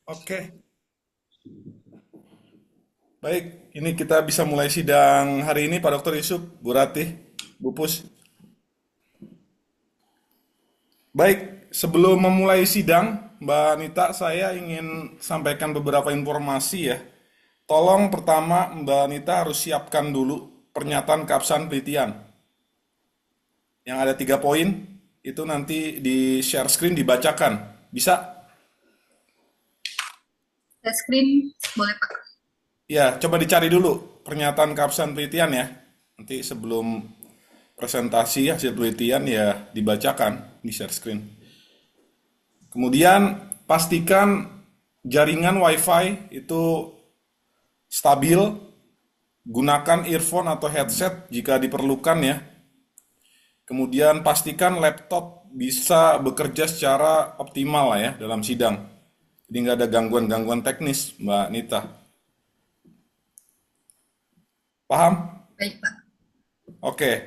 Oke, baik. Ini kita bisa mulai sidang hari ini, Pak Dokter Yusuf, Bu Ratih, Bu Pus. Baik, sebelum memulai sidang, Mbak Anita, saya ingin sampaikan beberapa informasi ya. Tolong pertama Mbak Anita harus siapkan dulu pernyataan keabsahan penelitian. Yang ada 3 poin, itu nanti di share screen dibacakan. Bisa? Screen boleh Pak. Ya, coba dicari dulu pernyataan keabsahan penelitian ya. Nanti sebelum presentasi hasil penelitian ya dibacakan di share screen. Kemudian pastikan jaringan WiFi itu stabil, gunakan earphone atau headset jika diperlukan ya. Kemudian pastikan laptop bisa bekerja secara optimal lah ya dalam sidang. Jadi nggak ada gangguan-gangguan teknis, Mbak Nita. Paham? Baik Pak. Oke. Paham Pak.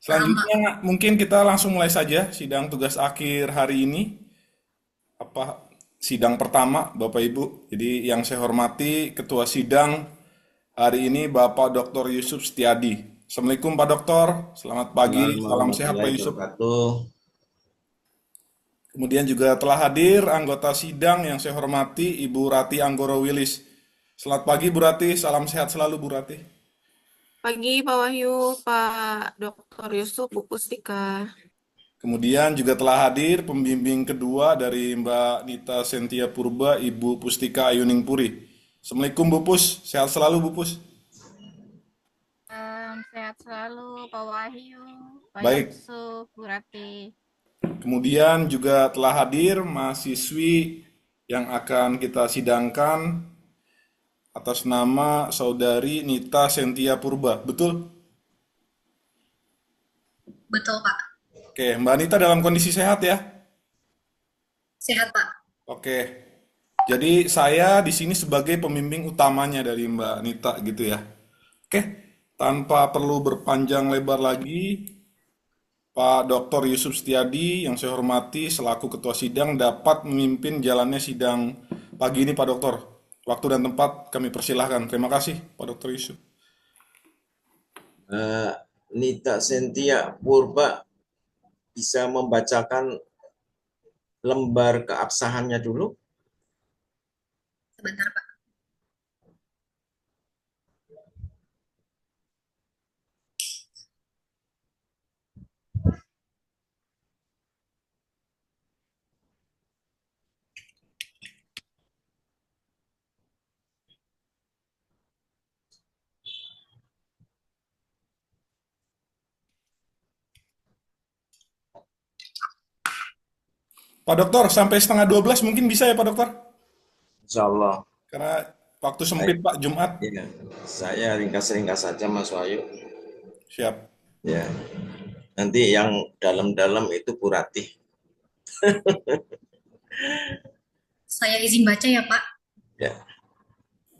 Selanjutnya mungkin kita langsung mulai saja sidang tugas akhir hari ini. Apa sidang pertama Bapak Ibu. Jadi yang saya hormati Ketua Sidang hari ini Bapak Dr. Yusuf Setiadi. Assalamualaikum Pak Dokter, selamat pagi, Assalamualaikum salam sehat Pak warahmatullahi Yusuf. wabarakatuh. Kemudian juga telah hadir anggota sidang yang saya hormati Ibu Rati Anggoro Wilis. Selamat pagi Bu Rati, salam sehat selalu Bu Rati. Pagi Pak Wahyu, Pak Dr. Yusuf, Bu Pustika. Kemudian juga telah hadir pembimbing kedua dari Mbak Nita Sentia Purba, Ibu Pustika Ayuning Puri. Assalamualaikum Bu Pus, sehat selalu Bu Pus. Sehat selalu Pak Wahyu, Pak Baik, Yusuf, Bu Rati. kemudian juga telah hadir mahasiswi yang akan kita sidangkan atas nama Saudari Nita Sentia Purba. Betul? Betul Pak. Oke, Mbak Nita dalam kondisi sehat ya? Sehat Pak. Oke. Jadi saya di sini sebagai pembimbing utamanya dari Mbak Nita gitu ya. Oke, tanpa perlu berpanjang lebar lagi, Pak Dr. Yusuf Setiadi yang saya hormati selaku ketua sidang dapat memimpin jalannya sidang pagi ini Pak Dokter. Waktu dan tempat kami persilahkan. Terima kasih Pak Dr. Yusuf. Eh, Nita Sentia Purba bisa membacakan lembar keabsahannya dulu. Sebentar Pak. Pak Dokter, sampai setengah 12 mungkin bisa ya Pak Dokter? Insya Allah. Karena waktu Baik. sempit Pak, Jumat. Ya, saya ringkas-ringkas saja Mas Wahyu. Siap. Ya, nanti yang dalam-dalam itu Bu Ratih. Saya izin baca ya Pak. Ya,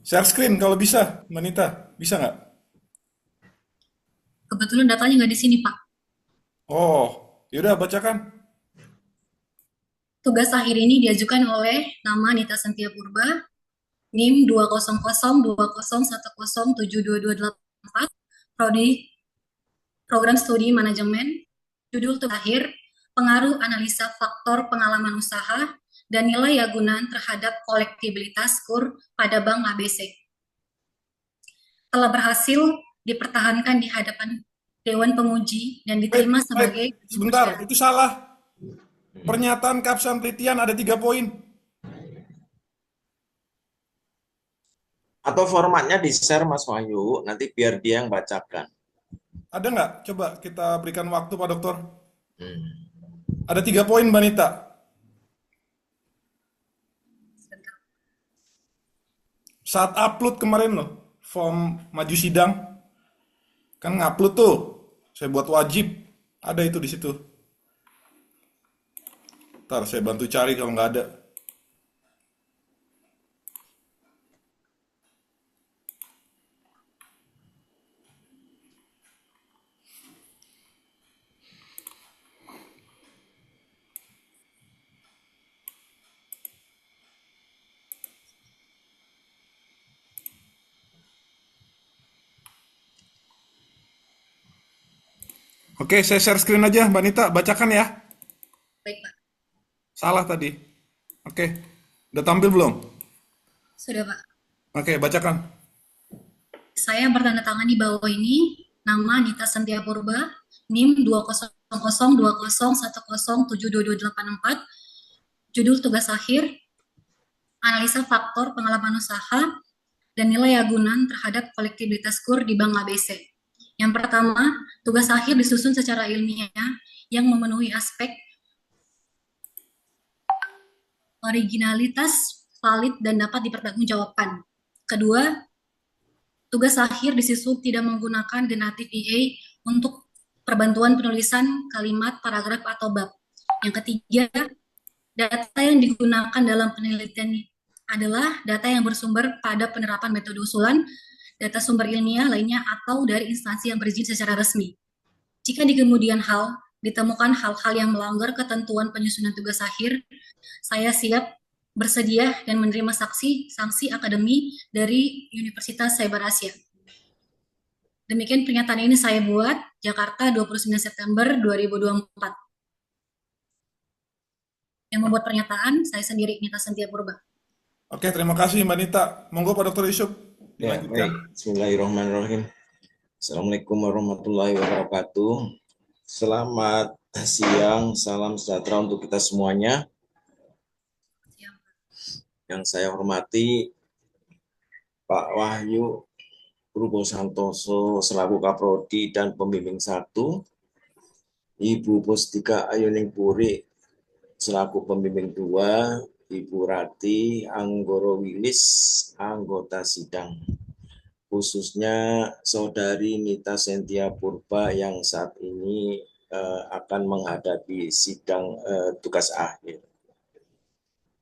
Share screen kalau bisa, Mbak Nita. Bisa nggak? Kebetulan datanya nggak di sini Pak. Oh, yaudah bacakan. Tugas akhir ini diajukan oleh nama Nita Sentia Purba, NIM 2002010107224, Prodi Program Studi Manajemen, judul tugas akhir, pengaruh analisa faktor pengalaman usaha, dan nilai agunan terhadap kolektibilitas KUR pada Bank ABC. Telah berhasil dipertahankan di hadapan Dewan Penguji dan Baik, diterima baik. sebagai Sebentar, itu salah. Pernyataan keabsahan penelitian ada 3 poin. atau formatnya di-share Mas Wahyu, nanti biar dia yang bacakan. Ada nggak? Coba kita berikan waktu Pak Dokter. Hmm. Ada 3 poin, Mbak Nita. Saat upload kemarin loh, form maju sidang, kan ngupload tuh. Saya buat wajib. Ada itu di situ. Ntar saya bantu cari kalau nggak ada. Oke, saya share screen aja, Mbak Nita, bacakan ya. Baik, Pak. Salah tadi. Oke, udah tampil belum? Sudah, Pak. Oke, bacakan. Saya bertanda tangan di bawah ini, nama Nita Sentia Purba, NIM 200201074, judul tugas akhir, analisa faktor pengalaman usaha, dan nilai agunan terhadap kolektibilitas KUR di Bank ABC. Yang pertama, tugas akhir disusun secara ilmiah yang memenuhi aspek originalitas, valid, dan dapat dipertanggungjawabkan. Kedua, tugas akhir disusun tidak menggunakan generatif EA untuk perbantuan penulisan kalimat, paragraf, atau bab. Yang ketiga, data yang digunakan dalam penelitian adalah data yang bersumber pada penerapan metode usulan, data sumber ilmiah lainnya, atau dari instansi yang berizin secara resmi. Jika di kemudian ditemukan hal-hal yang melanggar ketentuan penyusunan tugas akhir, saya siap bersedia dan menerima sanksi akademi dari Universitas Cyber Asia. Demikian pernyataan ini saya buat, Jakarta 29 September 2024. Yang membuat pernyataan, saya sendiri, Nita Sentia Purba. Oke, terima kasih Mbak Nita. Monggo Pak Dr. Yusuf, Ya, dilanjutkan. baik. Bismillahirrahmanirrahim. Assalamualaikum warahmatullahi wabarakatuh. Selamat siang, salam sejahtera untuk kita semuanya. Yang saya hormati Pak Wahyu Purbo Santoso selaku Kaprodi dan Pembimbing 1, Ibu Pustika Ayuning Puri selaku Pembimbing 2, Ibu Rati Anggoro Wilis, anggota sidang. Khususnya Saudari Nita Sentia Purba yang saat ini akan menghadapi sidang tugas akhir.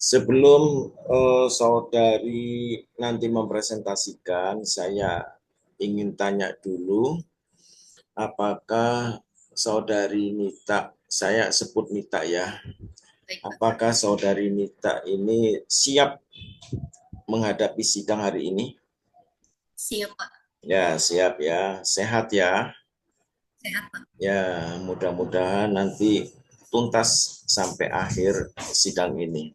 Sebelum saudari nanti mempresentasikan, saya ingin tanya dulu, apakah saudari Nita, saya sebut Nita ya, apakah saudari Nita ini siap menghadapi sidang hari ini? Siap, Pak. Ya, siap ya. Sehat ya. Sehat, Pak. Ya, mudah-mudahan nanti tuntas sampai akhir sidang ini.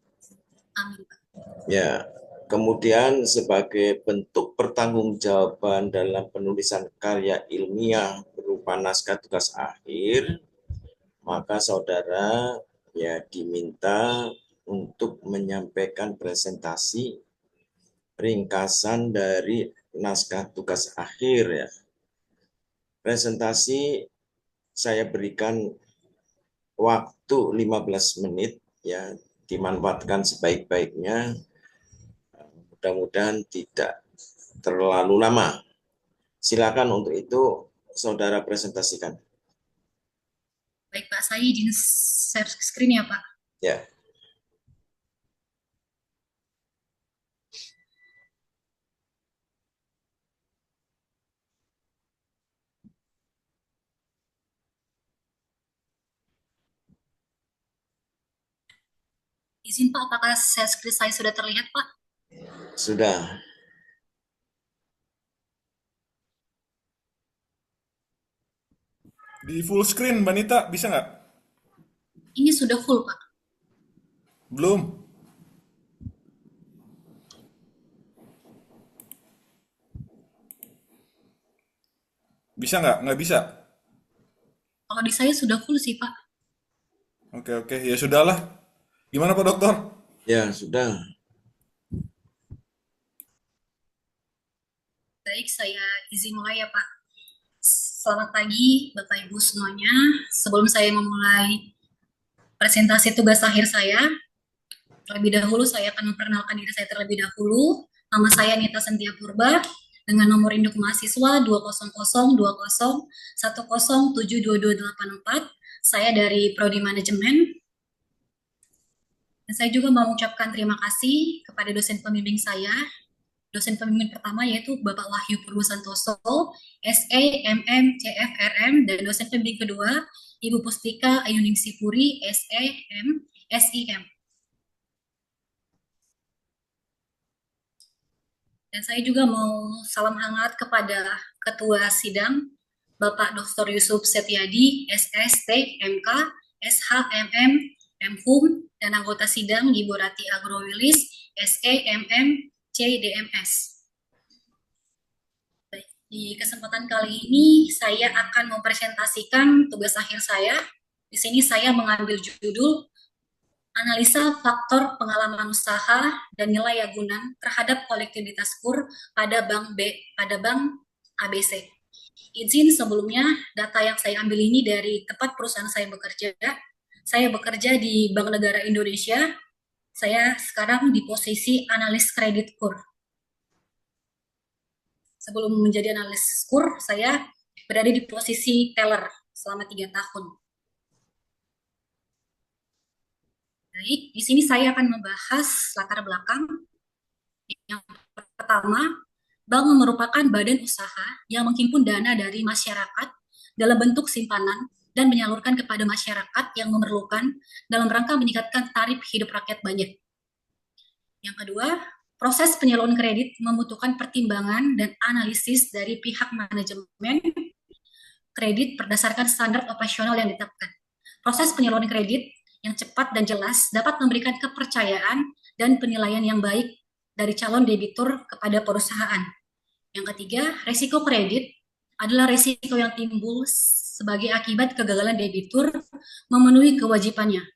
Amin, Pak. Ya, kemudian sebagai bentuk pertanggungjawaban dalam penulisan karya ilmiah berupa naskah tugas akhir, maka saudara ya diminta untuk menyampaikan presentasi ringkasan dari naskah tugas akhir ya. Presentasi saya berikan waktu 15 menit ya, dimanfaatkan sebaik-baiknya. Mudah-mudahan tidak terlalu lama. Silakan untuk itu saudara presentasikan. Baik, Pak. Saya izin share screen ya, Pak. Ya. Izin, Pak, apakah share screen saya sudah terlihat, Pak? Sudah. Di full screen Mbak Nita, bisa nggak? Ini sudah full, Pak. Belum. Bisa nggak? Nggak bisa. Kalau di saya sudah full sih, Pak. Oke, ya sudahlah. Gimana Pak Dokter? Ya, sudah. Baik, saya izin mulai ya, Pak. Selamat pagi, Bapak Ibu semuanya. Sebelum saya memulai presentasi tugas akhir saya, terlebih dahulu saya akan memperkenalkan diri saya terlebih dahulu. Nama saya Nita Sentia Purba dengan nomor induk mahasiswa 200201072272284. Saya dari Prodi Manajemen. Dan saya juga mau mengucapkan terima kasih kepada dosen pembimbing saya. Dosen pembimbing pertama yaitu Bapak Wahyu Purwo Santoso, SE, MM, CFRM, dan dosen pembimbing kedua Ibu Pustika Ayuningsi Puri, SE, M, SIM. Dan saya juga mau salam hangat kepada Ketua Sidang, Bapak Dr. Yusuf Setiadi, SST, MK, SHMM, MHUM, dan anggota sidang Ibu Rati Agrowilis, SEMM, CDMS. Di kesempatan kali ini saya akan mempresentasikan tugas akhir saya. Di sini saya mengambil judul Analisa Faktor Pengalaman Usaha dan Nilai Agunan terhadap Kolektibilitas KUR pada Bank ABC. Izin sebelumnya, data yang saya ambil ini dari tempat perusahaan saya bekerja. Saya bekerja di Bank Negara Indonesia. Saya sekarang di posisi analis kredit KUR. Sebelum menjadi analis KUR, saya berada di posisi teller selama 3 tahun. Baik, di sini saya akan membahas latar belakang. Yang pertama, bank merupakan badan usaha yang menghimpun dana dari masyarakat dalam bentuk simpanan dan menyalurkan kepada masyarakat yang memerlukan dalam rangka meningkatkan taraf hidup rakyat banyak. Yang kedua, proses penyaluran kredit membutuhkan pertimbangan dan analisis dari pihak manajemen kredit berdasarkan standar operasional yang ditetapkan. Proses penyaluran kredit yang cepat dan jelas dapat memberikan kepercayaan dan penilaian yang baik dari calon debitur kepada perusahaan. Yang ketiga, resiko kredit adalah resiko yang timbul sebagai akibat kegagalan debitur memenuhi kewajibannya.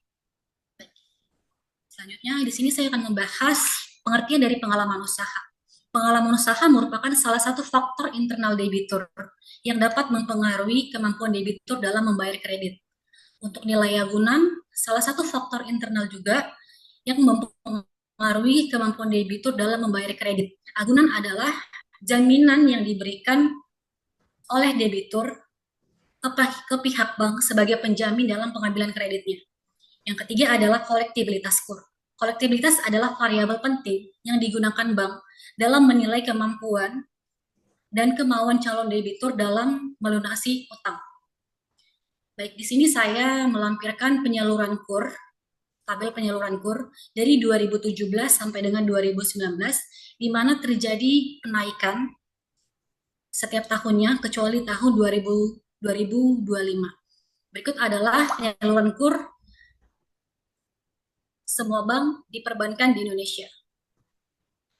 Selanjutnya, di sini saya akan membahas pengertian dari pengalaman usaha. Pengalaman usaha merupakan salah satu faktor internal debitur yang dapat mempengaruhi kemampuan debitur dalam membayar kredit. Untuk nilai agunan, salah satu faktor internal juga yang mempengaruhi kemampuan debitur dalam membayar kredit. Agunan adalah jaminan yang diberikan oleh debitur ke pihak bank sebagai penjamin dalam pengambilan kreditnya. Yang ketiga adalah kolektibilitas KUR. Kolektibilitas adalah variabel penting yang digunakan bank dalam menilai kemampuan dan kemauan calon debitur dalam melunasi utang. Baik, di sini saya melampirkan penyaluran KUR, tabel penyaluran KUR dari 2017 sampai dengan 2019, di mana terjadi kenaikan setiap tahunnya kecuali tahun 2025. Berikut adalah penyaluran KUR semua bank di perbankan di Indonesia.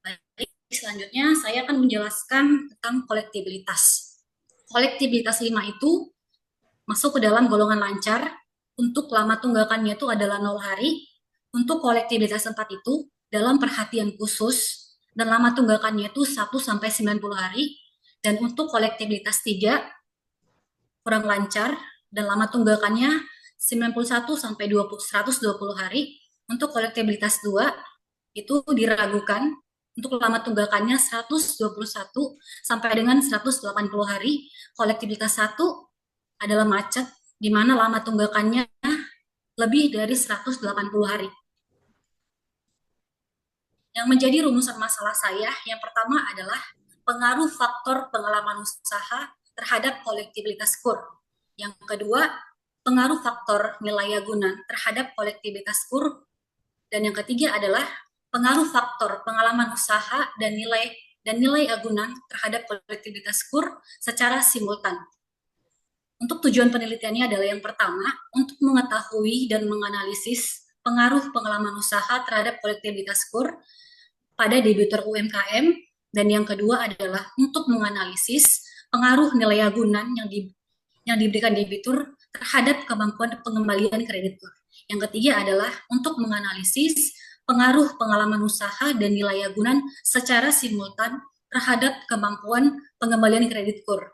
Baik, selanjutnya saya akan menjelaskan tentang kolektibilitas. Kolektibilitas 5 itu masuk ke dalam golongan lancar. Untuk lama tunggakannya itu adalah 0 hari. Untuk kolektibilitas 4 itu dalam perhatian khusus dan lama tunggakannya itu 1 sampai 90 hari. Dan untuk kolektibilitas 3 kurang lancar dan lama tunggakannya 91 sampai 120 hari. Untuk kolektibilitas 2 itu diragukan. Untuk lama tunggakannya 121 sampai dengan 180 hari. Kolektibilitas 1 adalah macet, di mana lama tunggakannya lebih dari 180 hari. Yang menjadi rumusan masalah saya, yang pertama adalah pengaruh faktor pengalaman usaha terhadap kolektibilitas KUR. Yang kedua, pengaruh faktor nilai agunan terhadap kolektibilitas KUR. Dan yang ketiga adalah pengaruh faktor pengalaman usaha dan nilai agunan terhadap kolektibilitas KUR secara simultan. Untuk tujuan penelitiannya adalah yang pertama, untuk mengetahui dan menganalisis pengaruh pengalaman usaha terhadap kolektibilitas KUR pada debitur UMKM, dan yang kedua adalah untuk menganalisis pengaruh nilai agunan yang diberikan debitur terhadap kemampuan pengembalian kreditur. Yang ketiga adalah untuk menganalisis pengaruh pengalaman usaha dan nilai agunan secara simultan terhadap kemampuan pengembalian kredit KUR.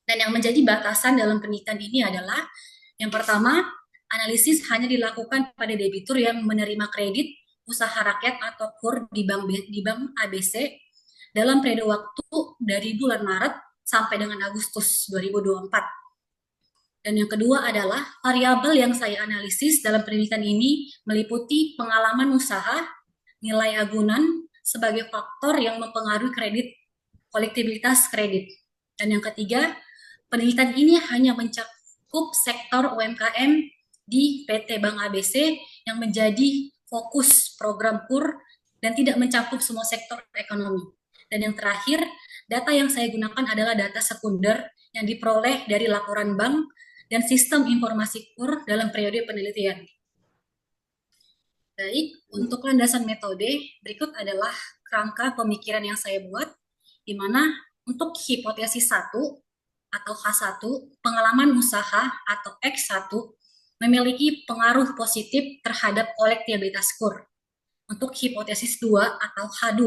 Dan yang menjadi batasan dalam penelitian ini adalah yang pertama, analisis hanya dilakukan pada debitur yang menerima kredit usaha rakyat atau KUR di bank ABC dalam periode waktu dari bulan Maret sampai dengan Agustus 2024. Dan yang kedua adalah variabel yang saya analisis dalam penelitian ini meliputi pengalaman usaha, nilai agunan sebagai faktor yang mempengaruhi kolektibilitas kredit. Dan yang ketiga, penelitian ini hanya mencakup sektor UMKM di PT Bank ABC yang menjadi fokus program KUR dan tidak mencakup semua sektor ekonomi. Dan yang terakhir, data yang saya gunakan adalah data sekunder yang diperoleh dari laporan bank dan sistem informasi KUR dalam periode penelitian. Baik, untuk landasan metode, berikut adalah kerangka pemikiran yang saya buat, di mana untuk hipotesis 1 atau H1, pengalaman usaha atau X1 memiliki pengaruh positif terhadap kolektibilitas KUR. Untuk hipotesis 2 atau H2,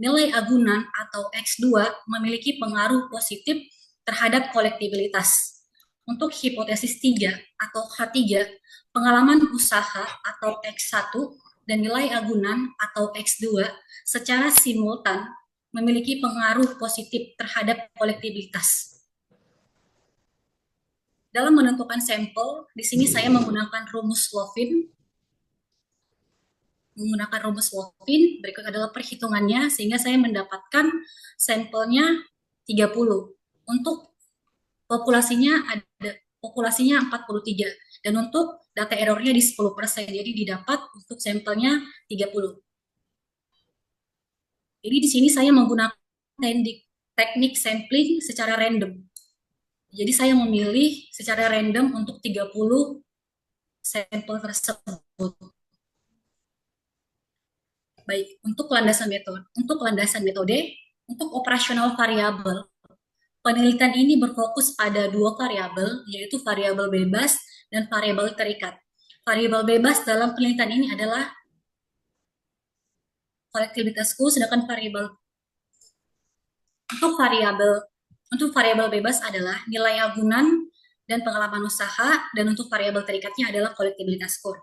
nilai agunan atau X2 memiliki pengaruh positif terhadap kolektibilitas. Untuk hipotesis 3 atau H3, pengalaman usaha atau X1 dan nilai agunan atau X2 secara simultan memiliki pengaruh positif terhadap kolektibilitas. Dalam menentukan sampel, di sini saya menggunakan rumus Wofin. Berikut adalah perhitungannya, sehingga saya mendapatkan sampelnya 30. Untuk populasinya 43, dan untuk data errornya di 10%, jadi didapat untuk sampelnya 30. Jadi di sini saya menggunakan teknik sampling secara random. Jadi saya memilih secara random untuk 30 sampel tersebut. Baik, untuk landasan metode, untuk operasional variabel, penelitian ini berfokus pada 2 variabel, yaitu variabel bebas dan variabel terikat. Variabel bebas dalam penelitian ini adalah kolektibilitas KUR, sedangkan untuk variabel bebas adalah nilai agunan dan pengalaman usaha, dan untuk variabel terikatnya adalah kolektibilitas KUR.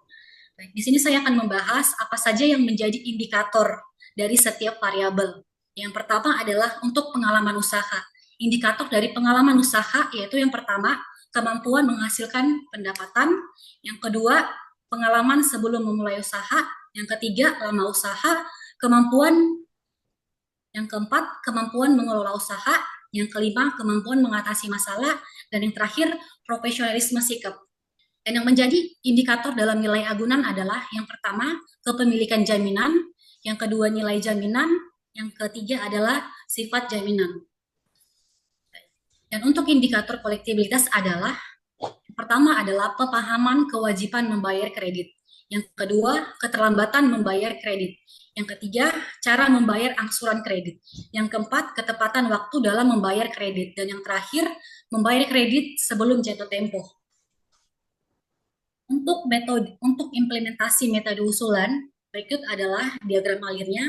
Baik, di sini saya akan membahas apa saja yang menjadi indikator dari setiap variabel. Yang pertama adalah untuk pengalaman usaha. Indikator dari pengalaman usaha yaitu yang pertama, kemampuan menghasilkan pendapatan. Yang kedua, pengalaman sebelum memulai usaha. Yang ketiga, lama usaha. Yang keempat, kemampuan mengelola usaha. Yang kelima, kemampuan mengatasi masalah. Dan yang terakhir, profesionalisme sikap. Dan yang menjadi indikator dalam nilai agunan adalah yang pertama, kepemilikan jaminan. Yang kedua, nilai jaminan. Yang ketiga adalah sifat jaminan. Dan untuk indikator kolektibilitas adalah, yang pertama adalah pemahaman kewajiban membayar kredit. Yang kedua, keterlambatan membayar kredit. Yang ketiga, cara membayar angsuran kredit. Yang keempat, ketepatan waktu dalam membayar kredit. Dan yang terakhir, membayar kredit sebelum jatuh tempo. Untuk implementasi metode usulan, berikut adalah diagram alirnya.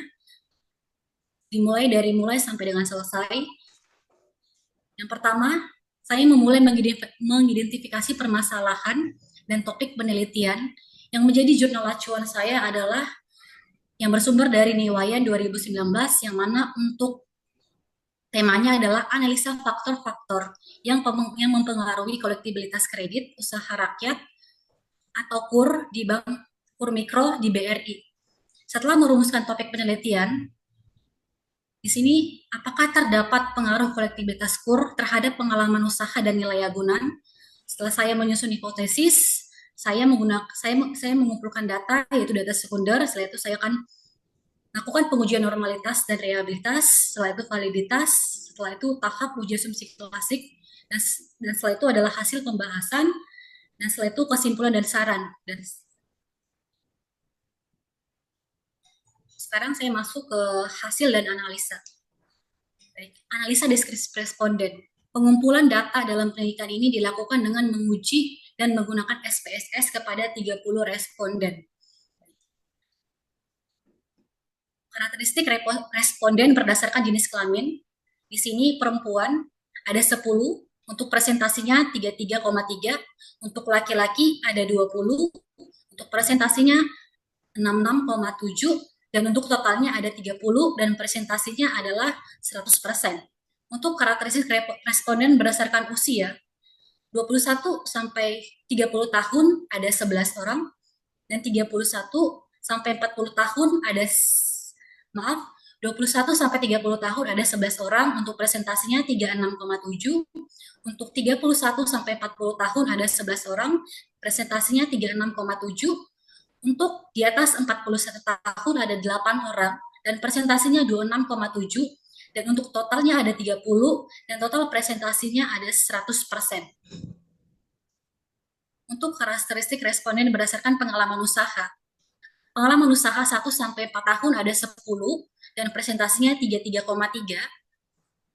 Dimulai dari mulai sampai dengan selesai. Yang pertama, saya memulai mengidentifikasi permasalahan dan topik penelitian. Yang menjadi jurnal acuan saya adalah yang bersumber dari Niwayan 2019, yang mana untuk temanya adalah analisa faktor-faktor yang mempengaruhi kolektibilitas kredit usaha rakyat atau KUR di Bank KUR Mikro di BRI. Setelah merumuskan topik penelitian, di sini apakah terdapat pengaruh kolektibilitas KUR terhadap pengalaman usaha dan nilai agunan? Setelah saya menyusun hipotesis, saya mengumpulkan data, yaitu data sekunder. Setelah itu saya akan lakukan pengujian normalitas dan reliabilitas, setelah itu validitas, setelah itu tahap uji asumsi klasik, dan setelah itu adalah hasil pembahasan, dan setelah itu kesimpulan dan saran. Dan sekarang saya masuk ke hasil dan analisa. Baik, analisa deskripsi responden. Pengumpulan data dalam penelitian ini dilakukan dengan menguji dan menggunakan SPSS kepada 30 responden. Karakteristik responden berdasarkan jenis kelamin. Di sini perempuan ada 10, untuk presentasinya 33,3, untuk laki-laki ada 20, untuk presentasinya 66,7, dan untuk totalnya ada 30, dan presentasinya adalah 100%. Untuk karakteristik responden berdasarkan usia, 21 sampai 30 tahun ada 11 orang, dan 31 sampai 40 tahun ada 21 sampai 30 tahun ada 11 orang, untuk presentasinya 36,7, untuk 31 sampai 40 tahun ada 11 orang, presentasinya 36,7, untuk di atas 41 tahun ada 8 orang, dan presentasinya 26,7, Dan untuk totalnya ada 30, dan total presentasinya ada 100%. Untuk karakteristik responden berdasarkan pengalaman usaha. Pengalaman usaha 1-4 tahun ada 10, dan presentasinya 33,3.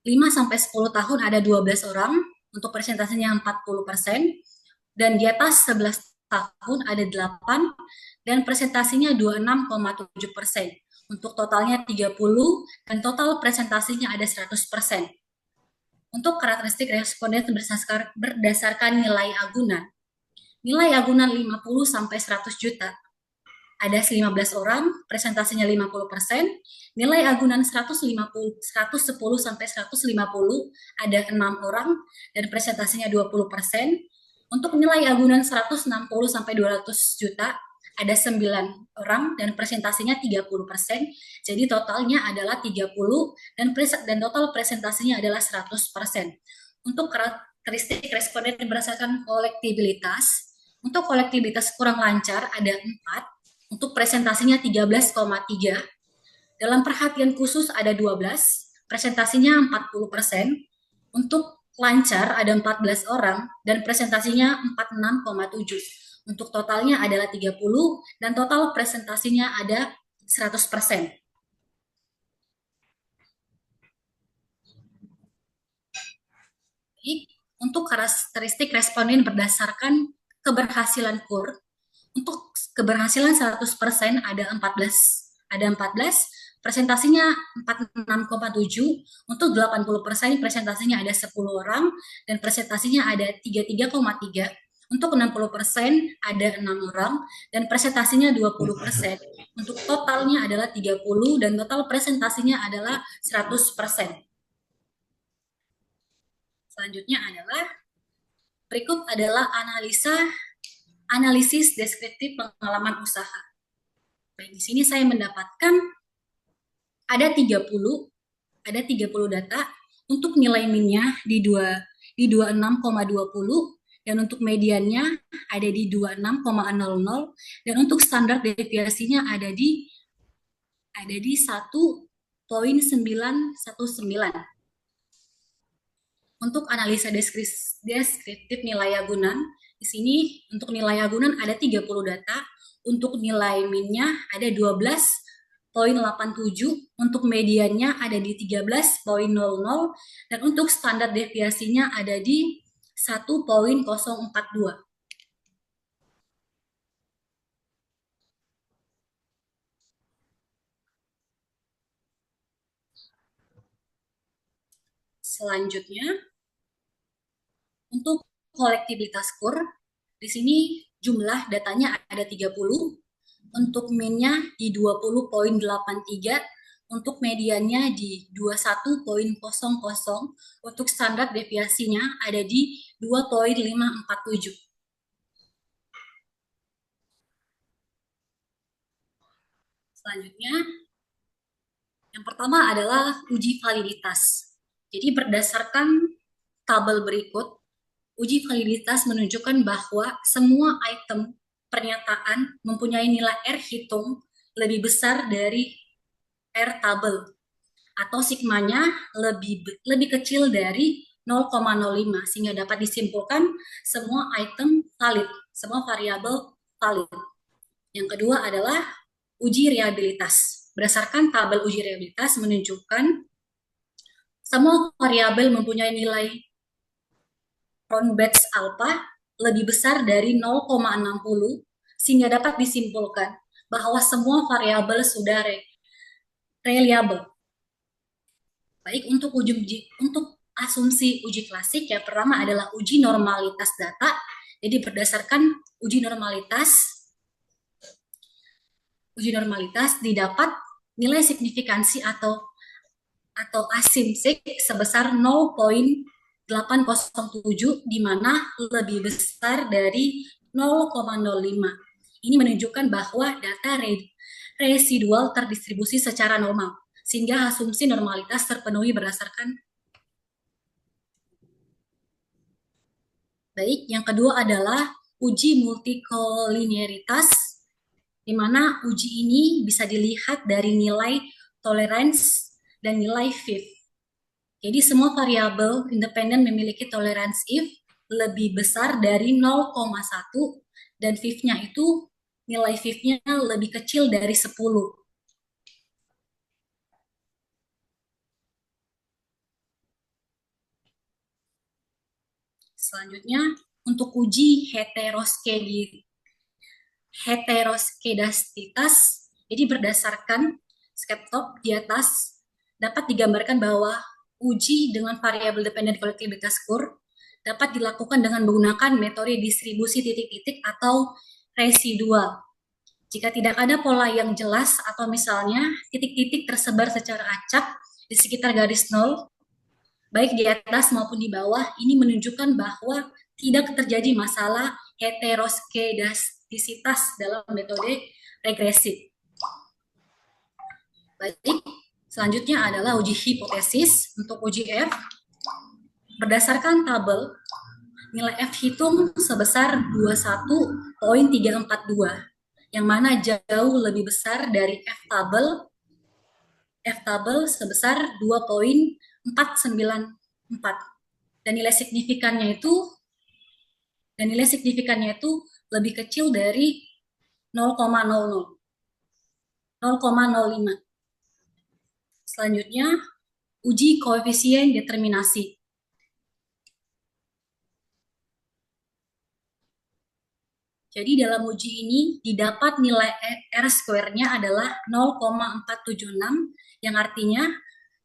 5-10 tahun ada 12 orang, untuk presentasinya 40%, dan di atas 11 tahun ada 8, dan presentasinya 26,7%. Untuk totalnya 30, dan total presentasinya ada 100%. Untuk karakteristik responden berdasarkan nilai agunan. Nilai agunan 50-100 juta. Ada 15 orang, presentasinya 50%. Nilai agunan 110-150, ada 6 orang, dan presentasinya 20%. Untuk nilai agunan 160-200 juta, ada 9 orang, dan presentasinya 30%. Jadi totalnya adalah 30, dan total presentasinya adalah 100%. Untuk karakteristik responden berdasarkan kolektibilitas, untuk kolektibilitas kurang lancar ada 4, untuk presentasinya 13,3, dalam perhatian khusus ada 12, presentasinya 40%, untuk lancar ada 14 orang, dan presentasinya 46,7. Untuk totalnya adalah 30, dan total presentasinya ada 100%. Untuk karakteristik responden berdasarkan keberhasilan KUR, untuk keberhasilan 100% ada 14, presentasinya 46,7, untuk 80% presentasinya ada 10 orang, dan presentasinya ada 33,3, untuk 60% ada 6 orang, dan presentasinya 20%, untuk totalnya adalah 30, dan total presentasinya adalah 100%. Selanjutnya adalah, berikut adalah analisis deskriptif pengalaman usaha. Baik, di sini saya mendapatkan ada 30 data, untuk nilai min-nya di 26,20, dan untuk mediannya ada di 26,00, dan untuk standar deviasinya ada di 1,919. Untuk analisa deskriptif nilai agunan, di sini untuk nilai agunan ada 30 data, untuk nilai min-nya ada 12,87, untuk mediannya ada di 13,00, dan untuk standar deviasinya ada di 1,042. Selanjutnya, untuk kolektibilitas KUR, di sini jumlah datanya ada 30, untuk min-nya di 20,83, untuk mediannya di 21,00, untuk standar deviasinya ada di 2,547. Selanjutnya, yang pertama adalah uji validitas. Jadi berdasarkan tabel berikut, uji validitas menunjukkan bahwa semua item pernyataan mempunyai nilai R hitung lebih besar dari R tabel, atau sigmanya lebih kecil dari 0,05, sehingga dapat disimpulkan semua item valid, semua variabel valid. Yang kedua adalah uji reliabilitas. Berdasarkan tabel uji reliabilitas menunjukkan semua variabel mempunyai nilai round batch alpha lebih besar dari 0,60, sehingga dapat disimpulkan bahwa semua variabel sudah reliable. Baik, untuk asumsi uji klasik, yang pertama adalah uji normalitas data. Jadi berdasarkan uji normalitas didapat nilai signifikansi atau asimsik sebesar 0,807, di mana lebih besar dari 0,05. Ini menunjukkan bahwa data residual terdistribusi secara normal, sehingga asumsi normalitas terpenuhi berdasarkan. Baik, yang kedua adalah uji multikolinearitas, di mana uji ini bisa dilihat dari nilai tolerance dan nilai VIF. Jadi semua variabel independen memiliki toleransi if lebih besar dari 0,1 dan fifth-nya itu nilai fifth-nya lebih kecil dari 10. Selanjutnya, untuk uji heteroskedasitas, jadi berdasarkan sketop di atas, dapat digambarkan bahwa uji dengan variabel dependent collectabilitas score dapat dilakukan dengan menggunakan metode distribusi titik-titik atau residual. Jika tidak ada pola yang jelas atau misalnya titik-titik tersebar secara acak di sekitar garis nol, baik di atas maupun di bawah, ini menunjukkan bahwa tidak terjadi masalah heteroskedastisitas dalam metode regresi. Baik, selanjutnya adalah uji hipotesis. Untuk uji F, berdasarkan tabel, nilai F hitung sebesar 21.342, yang mana jauh lebih besar dari F tabel sebesar 2.494, dan nilai signifikannya itu lebih kecil dari 0,05. Selanjutnya, uji koefisien determinasi. Jadi dalam uji ini didapat nilai R square-nya adalah 0,476, yang artinya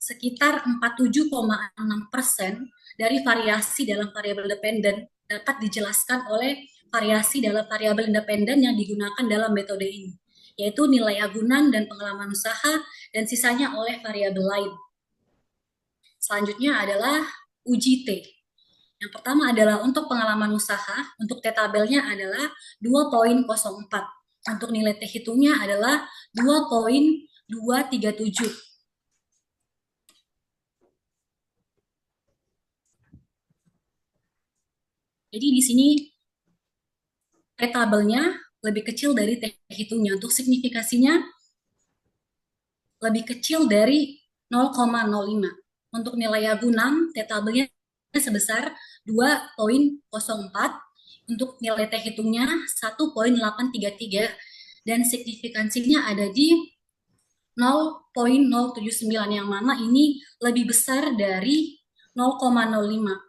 sekitar 47,6% dari variasi dalam variabel dependen dapat dijelaskan oleh variasi dalam variabel independen yang digunakan dalam metode ini, yaitu nilai agunan dan pengalaman usaha, dan sisanya oleh variabel lain. Selanjutnya adalah uji T. Yang pertama adalah untuk pengalaman usaha, untuk T-tabelnya adalah 2.04. Untuk nilai T hitungnya adalah 2.237. Jadi di sini T-tabelnya lebih kecil dari T hitungnya. Untuk signifikasinya lebih kecil dari 0,05. Untuk nilai agunan, T-tabelnya sebesar 2.04, untuk nilai T hitungnya 1.833, dan signifikansinya ada di 0.079, yang mana ini lebih besar dari 0,05.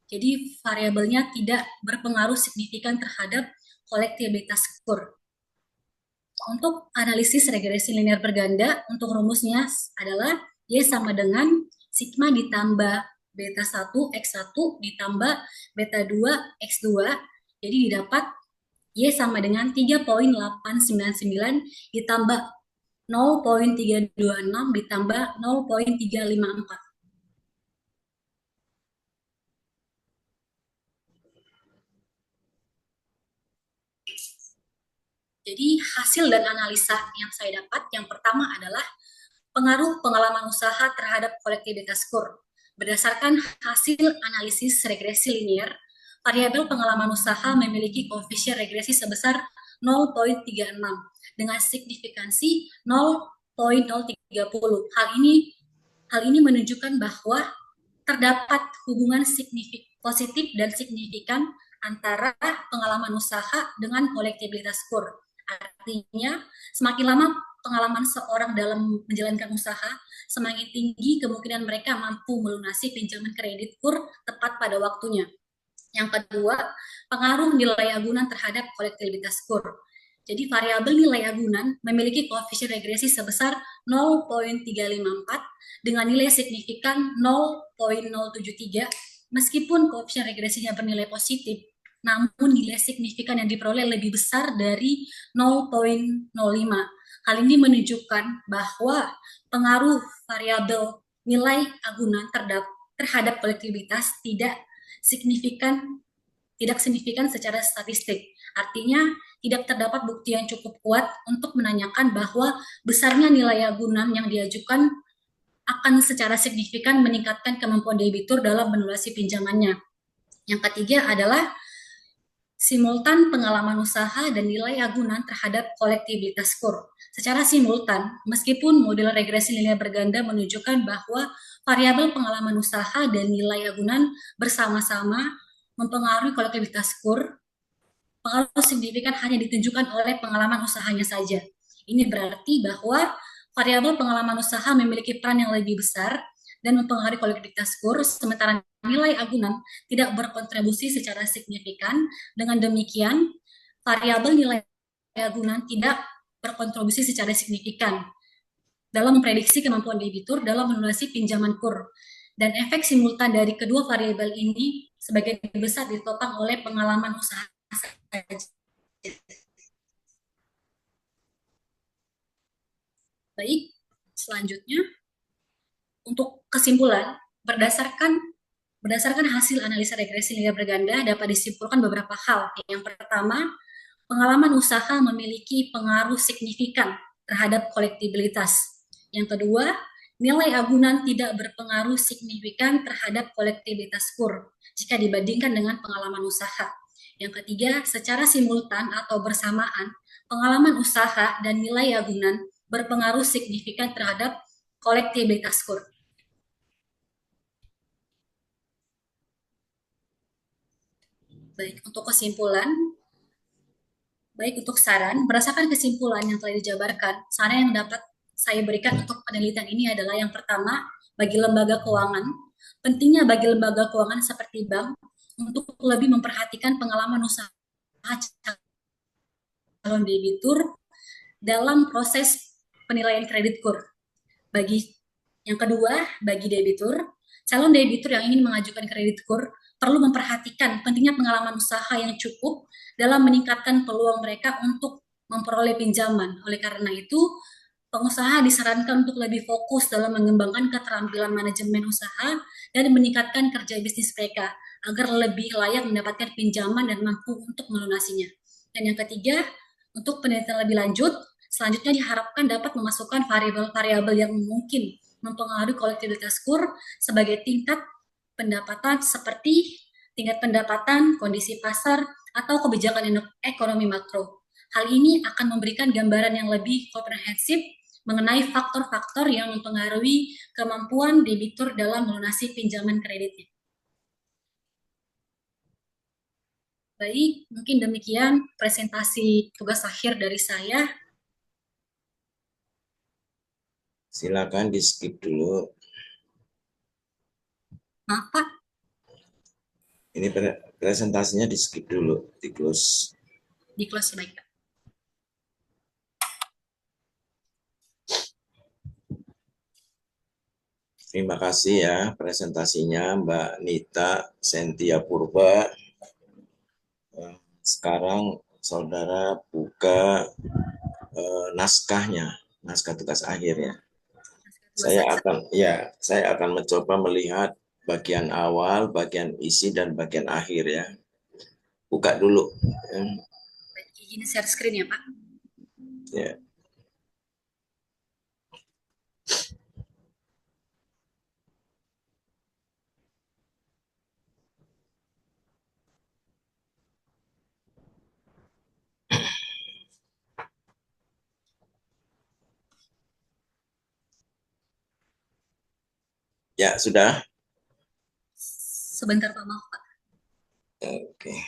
Jadi variabelnya tidak berpengaruh signifikan terhadap kolektabilitas score. Untuk analisis regresi linear berganda, untuk rumusnya adalah Y sama dengan sigma ditambah beta 1 X1 ditambah beta 2 X2. Jadi didapat Y sama dengan 3.899 ditambah 0.326 ditambah 0.354. Jadi hasil dan analisa yang saya dapat, yang pertama adalah pengaruh pengalaman usaha terhadap kolektabilitas skor. Berdasarkan hasil analisis regresi linear, variabel pengalaman usaha memiliki koefisien regresi sebesar 0.36 dengan signifikansi 0.030. Hal ini menunjukkan bahwa terdapat hubungan positif dan signifikan antara pengalaman usaha dengan kolektabilitas skor. Artinya, semakin lama pengalaman seorang dalam menjalankan usaha, semakin tinggi kemungkinan mereka mampu melunasi pinjaman kredit KUR tepat pada waktunya. Yang kedua, pengaruh nilai agunan terhadap kolektabilitas KUR. Jadi variabel nilai agunan memiliki koefisien regresi sebesar 0.354 dengan nilai signifikan 0.073. Meskipun koefisien regresinya bernilai positif, namun nilai signifikan yang diperoleh lebih besar dari 0.05. Hal ini menunjukkan bahwa pengaruh variabel nilai agunan terhadap kolektabilitas tidak signifikan secara statistik. Artinya, tidak terdapat bukti yang cukup kuat untuk menanyakan bahwa besarnya nilai agunan yang diajukan akan secara signifikan meningkatkan kemampuan debitur dalam melunasi pinjamannya. Yang ketiga adalah simultan pengalaman usaha dan nilai agunan terhadap kolektibilitas skor. Secara simultan, meskipun model regresi linear berganda menunjukkan bahwa variabel pengalaman usaha dan nilai agunan bersama-sama mempengaruhi kolektibilitas skor, pengaruh signifikan hanya ditunjukkan oleh pengalaman usahanya saja. Ini berarti bahwa variabel pengalaman usaha memiliki peran yang lebih besar dan mempengaruhi kolektivitas skor, sementara nilai agunan tidak berkontribusi secara signifikan. Dengan demikian, variabel nilai agunan tidak berkontribusi secara signifikan dalam memprediksi kemampuan debitur dalam melunasi pinjaman kur. Dan efek simultan dari kedua variabel ini sebagian besar ditopang oleh pengalaman usaha saja. Baik, selanjutnya untuk kesimpulan, berdasarkan hasil analisa regresi linear berganda dapat disimpulkan beberapa hal. Yang pertama, pengalaman usaha memiliki pengaruh signifikan terhadap kolektibilitas. Yang kedua, nilai agunan tidak berpengaruh signifikan terhadap kolektibilitas kur jika dibandingkan dengan pengalaman usaha. Yang ketiga, secara simultan atau bersamaan, pengalaman usaha dan nilai agunan berpengaruh signifikan terhadap kolektibilitas kur. Baik, untuk kesimpulan, baik untuk saran, berdasarkan kesimpulan yang telah dijabarkan, saran yang dapat saya berikan untuk penelitian ini adalah yang pertama, bagi lembaga keuangan, pentingnya bagi lembaga keuangan seperti bank untuk lebih memperhatikan pengalaman usaha calon debitur dalam proses penilaian kredit kur. Bagi yang kedua, bagi debitur, calon debitur yang ingin mengajukan kredit kur perlu memperhatikan pentingnya pengalaman usaha yang cukup dalam meningkatkan peluang mereka untuk memperoleh pinjaman. Oleh karena itu, pengusaha disarankan untuk lebih fokus dalam mengembangkan keterampilan manajemen usaha dan meningkatkan kerja bisnis mereka agar lebih layak mendapatkan pinjaman dan mampu untuk melunasinya. Dan yang ketiga, untuk penelitian lebih lanjut, selanjutnya diharapkan dapat memasukkan variabel-variabel yang mungkin mempengaruhi kolektibilitas kur sebagai tingkat pendapatan seperti tingkat pendapatan, kondisi pasar, atau kebijakan ekonomi makro. Hal ini akan memberikan gambaran yang lebih komprehensif mengenai faktor-faktor yang mempengaruhi kemampuan debitur dalam melunasi pinjaman kreditnya. Baik, mungkin demikian presentasi tugas akhir dari saya. Silakan di skip dulu. Maaf Pak, Ini presentasinya di skip dulu, di close. di close baik Pak. Terima kasih ya presentasinya Mbak Nita Sentia Purba. Sekarang saudara buka naskahnya, naskah tugas akhir ya. Saya akan mencoba melihat bagian awal, bagian isi dan bagian akhir ya. Buka dulu. Baik, izin share screen ya Pak. Ya. Ya, sudah? Sebentar Pak, maaf Pak. Oke.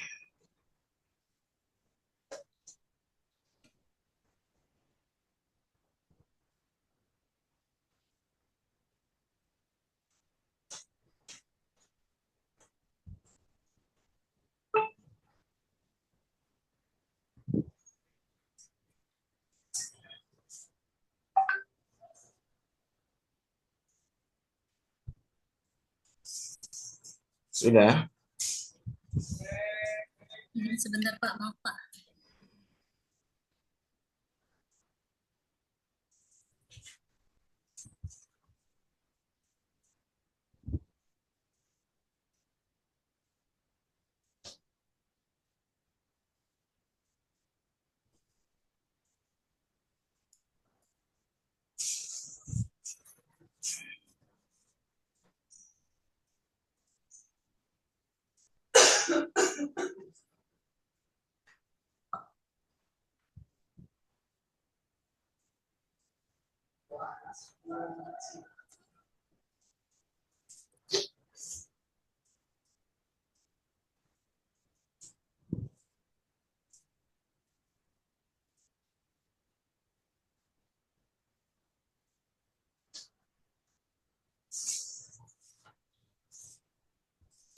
Sudah? Sebentar Pak, maaf Pak.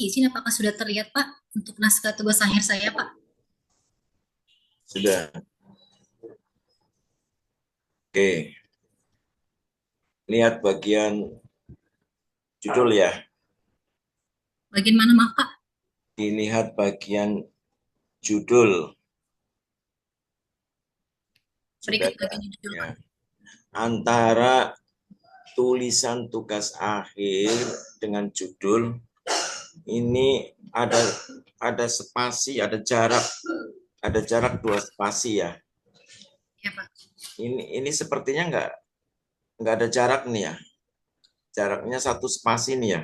Izin apakah sudah terlihat, Pak, untuk naskah tugas akhir saya, Pak? Sudah. Oke. Lihat bagian judul ya. Bagian mana, maaf, Pak? Dilihat bagian judul. Sudah Berikan bagian judul, ya. Pak. Antara tulisan tugas akhir dengan judul ini ada spasi, ada jarak 2 spasi ya. Ya, Pak. Ini sepertinya nggak ada jarak nih ya. Jaraknya 1 spasi nih ya.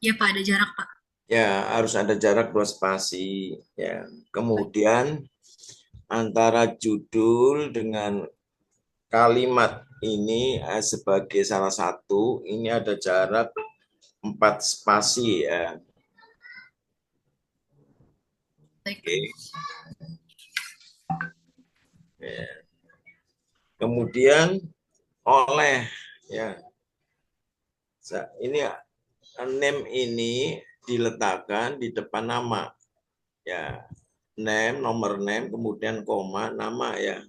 Ya, Pak, ada jarak, Pak. Ya, harus ada jarak 2 spasi ya. Kemudian antara judul dengan kalimat ini sebagai salah satu, ini ada jarak 4 spasi ya. Baik, Oke. Ya. Kemudian oleh ya. Ini name ini diletakkan di depan nama. Ya. Name, nomor name, kemudian koma, nama ya.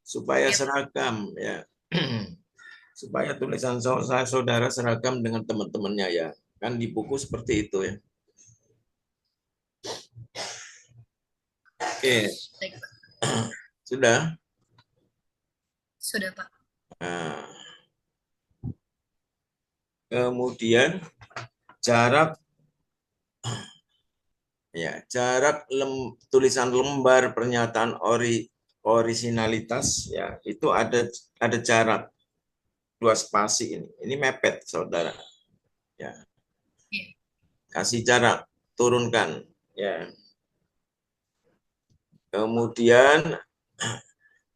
Supaya seragam ya. Supaya tulisan saudara seragam dengan teman-temannya ya. Kan di buku seperti itu ya. Oke. baik, Pak. Sudah? Sudah, Pak. Nah, kemudian jarak ya, tulisan lembar pernyataan orisinalitas ya, itu ada jarak 2 spasi ini. Ini mepet, Saudara. Ya. Kasih jarak, turunkan ya. Kemudian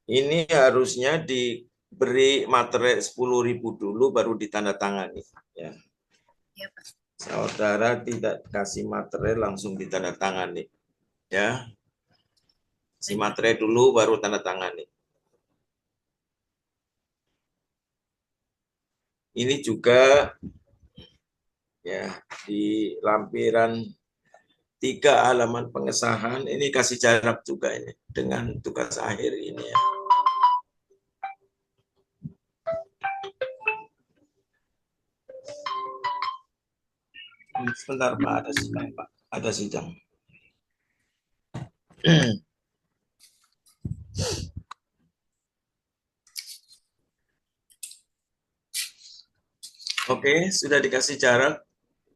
ini harusnya diberi materai 10.000 dulu baru ditandatangani ya. Ya, Pak. Saudara tidak kasih materai langsung ditandatangani ya. Si materai dulu baru tanda tangani. Ini juga ya di lampiran 3 halaman pengesahan ini kasih jarak juga ini dengan tugas akhir ini ya. Sebentar Pak, ada sidang Pak, ada sidang. Oke, sudah dikasih jarak.